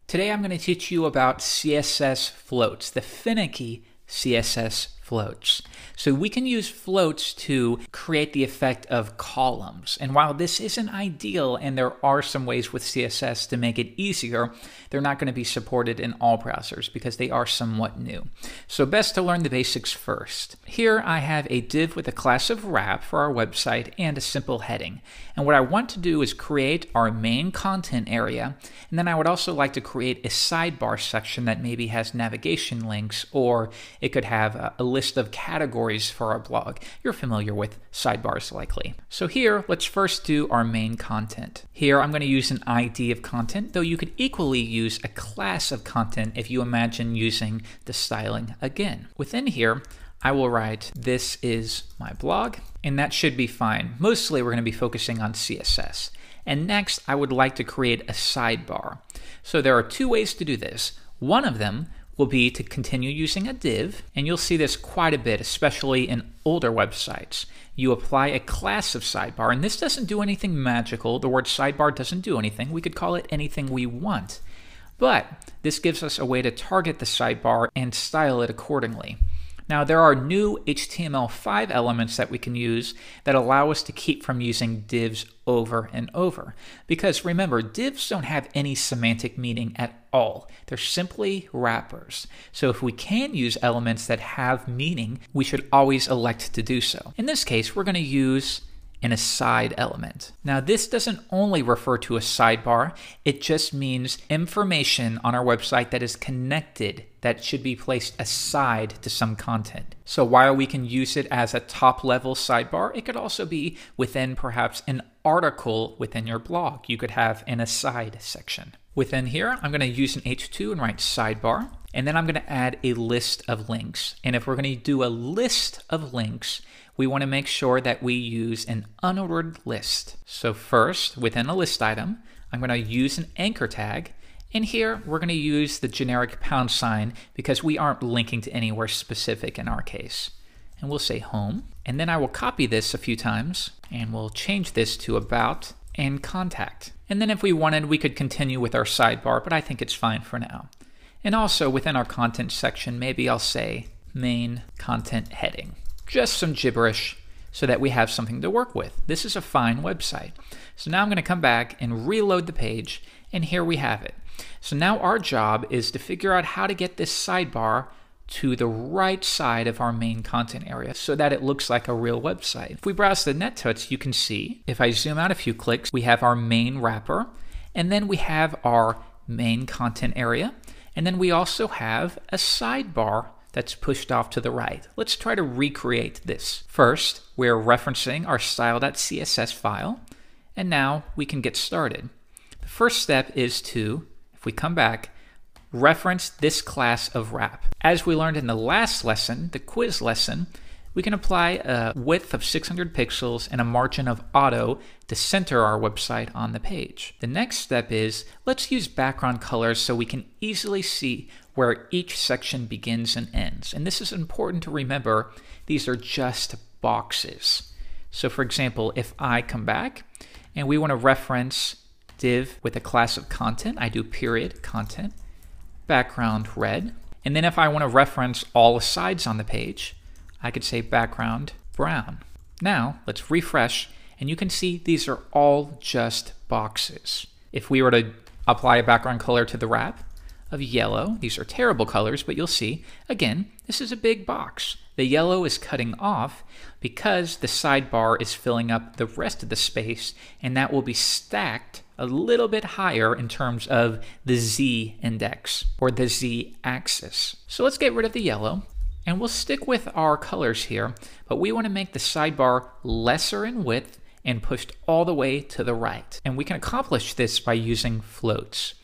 Today I'm going to teach you about CSS floats, the finicky CSS floats. So we can use floats to create the effect of columns. And while this isn't ideal and there are some ways with CSS to make it easier, they're not going to be supported in all browsers because they are somewhat new. So best to learn the basics first. Here I have a div with a class of wrap for our website and a simple heading. And what I want to do is create our main content area, and then I would also like to create a sidebar section that maybe has navigation links, or it could have a list of categories for our blog. You're familiar with sidebars likely. So here, let's first do our main content. Here I'm going to use an ID of content, though you could equally use a class of content if you imagine using the styling again. Within here, I will write, "This is my blog," and that should be fine. Mostly we're going to be focusing on CSS. And next, I would like to create a sidebar. So there are two ways to do this. One of them will be to continue using a div, and you'll see this quite a bit, especially in older websites. You apply a class of sidebar, and this doesn't do anything magical. The word sidebar doesn't do anything. We could call it anything we want. But this gives us a way to target the sidebar and style it accordingly. Now there are new HTML5 elements that we can use that allow us to keep from using divs over and over. Because remember, divs don't have any semantic meaning at all. They're simply wrappers. So if we can use elements that have meaning, we should always elect to do so. In this case, we're going to use an aside element. Now this doesn't only refer to a sidebar, it just means information on our website that is connected, that should be placed aside to some content. So while we can use it as a top level sidebar, it could also be within perhaps an article within your blog. You could have an aside section. Within here, I'm going to use an H2 and write sidebar, and then I'm going to add a list of links. And if we're going to do a list of links, we want to make sure that we use an unordered list. So first, within a list item, I'm going to use an anchor tag. And here, we're going to use the generic # because we aren't linking to anywhere specific in our case. And we'll say home. And then I will copy this a few times, and we'll change this to about and contact. And then if we wanted, we could continue with our sidebar, but I think it's fine for now. And also within our content section, maybe I'll say main content heading. Just some gibberish so that we have something to work with. This is a fine website. So now I'm going to come back and reload the page, and here we have it. So now our job is to figure out how to get this sidebar to the right side of our main content area so that it looks like a real website. If we browse the nettouch, you can see, if I zoom out a few clicks, we have our main wrapper, and then we have our main content area, and then we also have a sidebar that's pushed off to the right. Let's try to recreate this. First, we're referencing our style.css file, and now we can get started. The first step is to, if we come back, reference this class of wrap. As we learned in the last lesson, the quiz lesson, we can apply a width of 600 pixels and a margin of auto to center our website on the page. The next step is, let's use background colors so we can easily see where each section begins and ends. And this is important to remember, these are just boxes. So for example, if I come back and we want to reference div with a class of content, I do period content, background red. And then if I want to reference all the sides on the page, I could say background brown. Now let's refresh, and you can see these are all just boxes. If we were to apply a background color to the wrap of yellow, these are terrible colors, but you'll see, again, this is a big box. The yellow is cutting off because the sidebar is filling up the rest of the space, and that will be stacked a little bit higher in terms of the Z index or the Z axis. So let's get rid of the yellow, and we'll stick with our colors here, but we want to make the sidebar lesser in width and pushed all the way to the right. And we can accomplish this by using floats.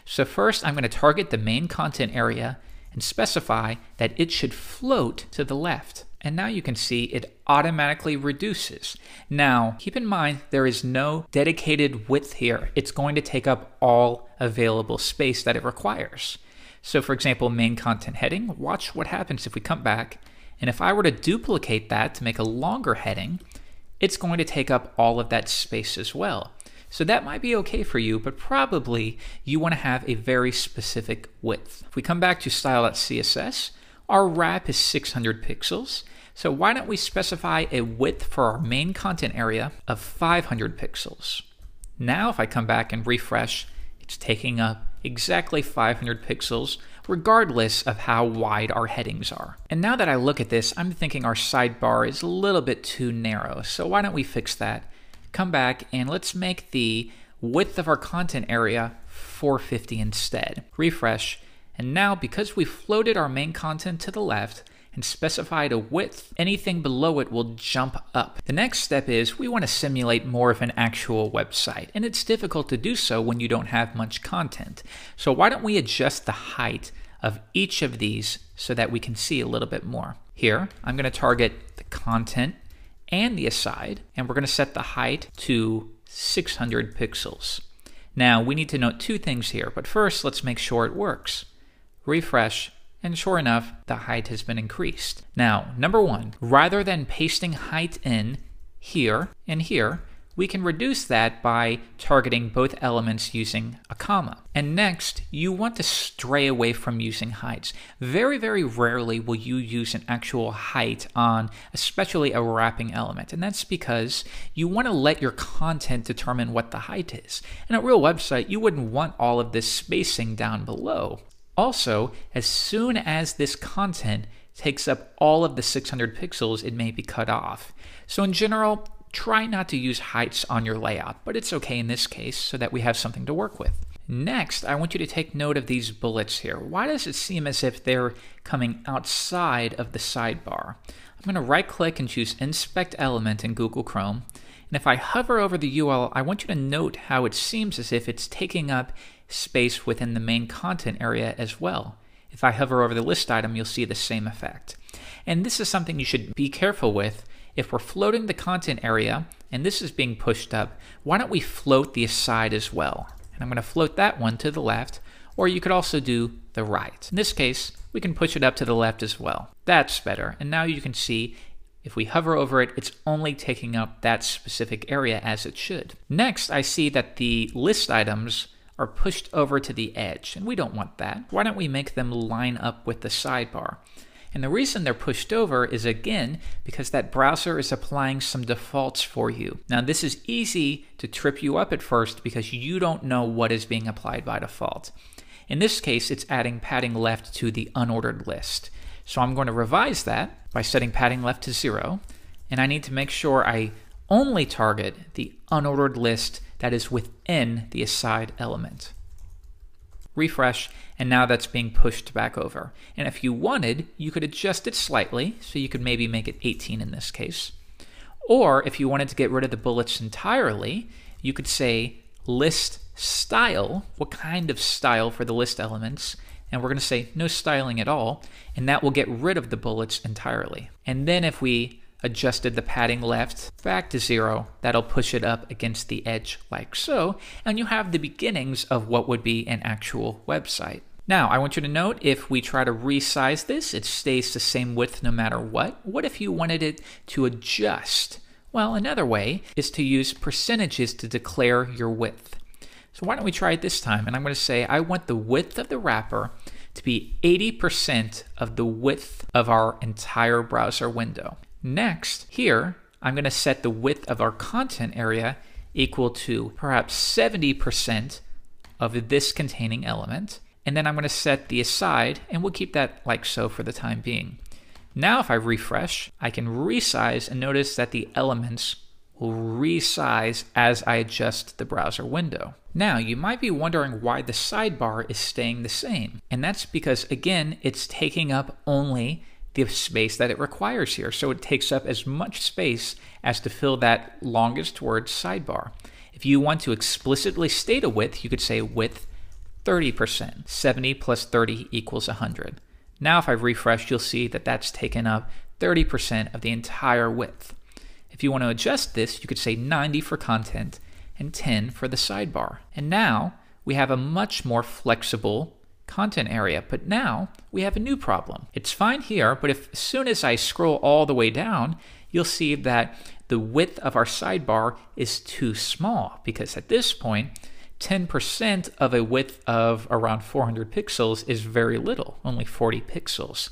So first, I'm going to target the main content area and specify that it should float to the left. And now you can see it automatically reduces. Now, keep in mind, there is no dedicated width here. It's going to take up all available space that it requires. So for example, main content heading, watch what happens if we come back. And if I were to duplicate that to make a longer heading, it's going to take up all of that space as well. So that might be okay for you, but probably you want to have a very specific width. If we come back to style.css, our wrap is 600 pixels. So why don't we specify a width for our main content area of 500 pixels? Now if I come back and refresh, it's taking up exactly 500 pixels, regardless of how wide our headings are. And now that I look at this, I'm thinking our sidebar is a little bit too narrow. So why don't we fix that? Come back and let's make the width of our content area 450 instead. Refresh. And now because we floated our main content to the left and specified a width, anything below it will jump up. The next step is we want to simulate more of an actual website, and it's difficult to do so when you don't have much content. So why don't we adjust the height of each of these so that we can see a little bit more. Here, I'm going to target the content and the aside, and we're going to set the height to 600 pixels. Now, we need to note two things here, but first, let's make sure it works. Refresh, and sure enough, the height has been increased. Now, number one, rather than pasting height in here and here, we can reduce that by targeting both elements using a comma. And next, you want to stray away from using heights. Very, very rarely will you use an actual height on especially a wrapping element. And that's because you want to let your content determine what the height is. In a real website, you wouldn't want all of this spacing down below. Also, as soon as this content takes up all of the 600 pixels, it may be cut off. So in general, try not to use heights on your layout, but it's okay in this case so that we have something to work with. Next, I want you to take note of these bullets here. Why does it seem as if they're coming outside of the sidebar? I'm going to right-click and choose Inspect Element in Google Chrome. And if I hover over the URL, I want you to note how it seems as if it's taking up space within the main content area as well. If I hover over the list item, you'll see the same effect. And this is something you should be careful with. If we're floating the content area, and this is being pushed up, why don't we float the aside as well? And I'm going to float that one to the left, or you could also do the right. In this case, we can push it up to the left as well. That's better. And now you can see if we hover over it, it's only taking up that specific area as it should. Next, I see that the list items are pushed over to the edge, and we don't want that. Why don't we make them line up with the sidebar? And the reason they're pushed over is, again, because that browser is applying some defaults for you. Now, this is easy to trip you up at first because you don't know what is being applied by default. In this case, it's adding padding left to the unordered list. So I'm going to revise that by setting padding left to 0, and I need to make sure I only target the unordered list that is within the aside element. Refresh, and now that's being pushed back over. And if you wanted, you could adjust it slightly, so you could maybe make it 18 in this case. Or if you wanted to get rid of the bullets entirely, you could say list style, what kind of style for the list elements, and we're going to say no styling at all, and that will get rid of the bullets entirely. And then if we adjusted the padding left back to 0, that'll push it up against the edge like so, and you have the beginnings of what would be an actual website. Now, I want you to note if we try to resize this, it stays the same width no matter what. What if you wanted it to adjust? Well, another way is to use percentages to declare your width. So why don't we try it this time? And I'm going to say I want the width of the wrapper to be 80% of the width of our entire browser window. Next, here, I'm going to set the width of our content area equal to perhaps 70% of this containing element. And then I'm going to set the aside, and we'll keep that like so for the time being. Now if I refresh, I can resize and notice that the elements will resize as I adjust the browser window. Now, you might be wondering why the sidebar is staying the same. And that's because, again, it's taking up only the space that it requires here. So it takes up as much space as to fill that longest word sidebar. If you want to explicitly state a width, you could say width 30%. 70 plus 30 equals 100. Now if I refresh, you'll see that that's taken up 30% of the entire width. If you want to adjust this, you could say 90 for content and 10 for the sidebar. And now we have a much more flexible content area, but now we have a new problem. It's fine here, but if as soon as I scroll all the way down, you'll see that the width of our sidebar is too small, because at this point, 10% of a width of around 400 pixels is very little, only 40 pixels.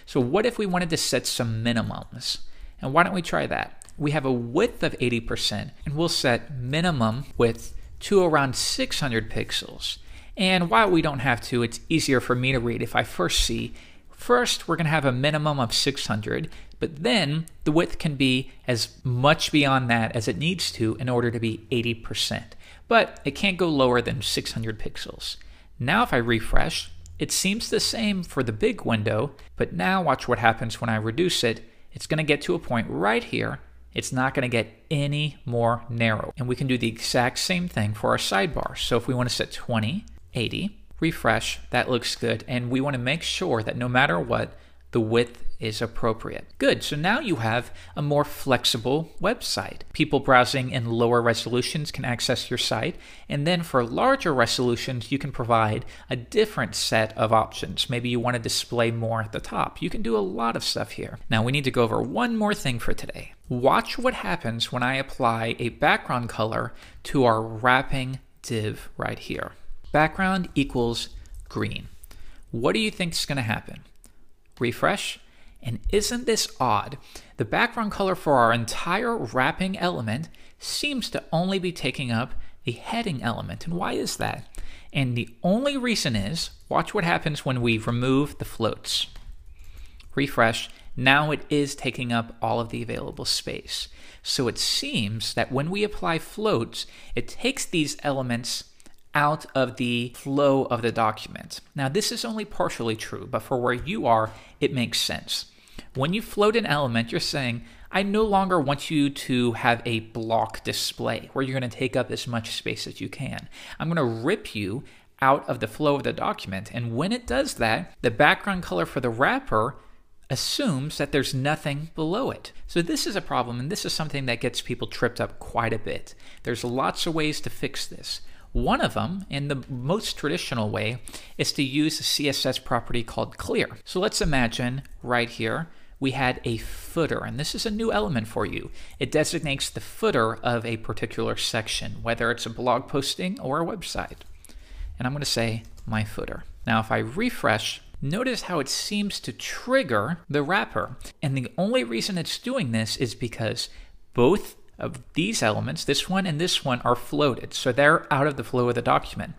So what if we wanted to set some minimums? And why don't we try that? We have a width of 80%, and we'll set minimum width to around 600 pixels. And while we don't have to, it's easier for me to read if I first we're going to have a minimum of 600, but then the width can be as much beyond that as it needs to in order to be 80%. But it can't go lower than 600 pixels. Now if I refresh, it seems the same for the big window, but now watch what happens when I reduce it. It's going to get to a point right here. It's not going to get any more narrow. And we can do the exact same thing for our sidebar. So if we want to set 20, 80, refresh, that looks good. And we want to make sure that no matter what, the width is appropriate. Good, so now you have a more flexible website. People browsing in lower resolutions can access your site, and then for larger resolutions, you can provide a different set of options. Maybe you want to display more at the top. You can do a lot of stuff here. Now we need to go over one more thing for today. Watch what happens when I apply a background color to our wrapping div right here. Background equals green. What do you think is going to happen? Refresh, and isn't this odd? The background color for our entire wrapping element seems to only be taking up the heading element. And why is that? And the only reason is, watch what happens when we remove the floats. Refresh, now it is taking up all of the available space. So it seems that when we apply floats, it takes these elements out of the flow of the document. Now this is only partially true, but for where you are, it makes sense. When you float an element, you're saying, I no longer want you to have a block display where you're going to take up as much space as you can. I'm going to rip you out of the flow of the document, and when it does that, the background color for the wrapper assumes that there's nothing below it. So this is a problem, and this is something that gets people tripped up quite a bit. There's lots of ways to fix this. One of them, and the most traditional way, is to use a CSS property called clear. So let's imagine right here we had a footer, and this is a new element for you. It designates the footer of a particular section, whether it's a blog posting or a website. And I'm going to say my footer. Now if I refresh, notice how it seems to trigger the wrapper. And the only reason it's doing this is because both of these elements, this one and this one, are floated, so they're out of the flow of the document.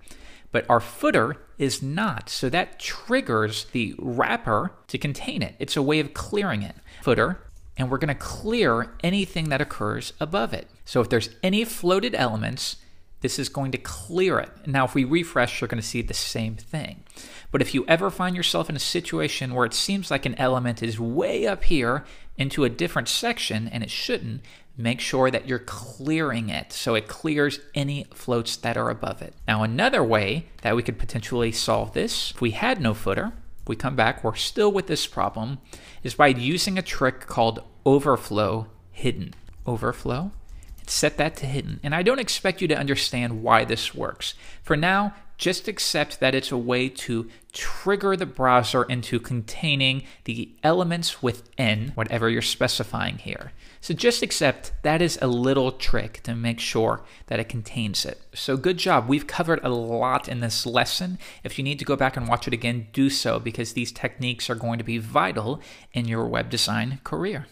But our footer is not, so that triggers the wrapper to contain it. It's a way of clearing it. Footer, and we're going to clear anything that occurs above it. So if there's any floated elements, this is going to clear it. Now if we refresh, you're going to see the same thing. But if you ever find yourself in a situation where it seems like an element is way up here into a different section and it shouldn't, make sure that you're clearing it so it clears any floats that are above it. Now another way that we could potentially solve this, if we had no footer, we come back, we're still with this problem, is by using a trick called overflow hidden. Overflow, set that to hidden. And I don't expect you to understand why this works. For now, just accept that it's a way to trigger the browser into containing the elements within whatever you're specifying here. So just accept that is a little trick to make sure that it contains it. So good job. We've covered a lot in this lesson. If you need to go back and watch it again, do so, because these techniques are going to be vital in your web design career.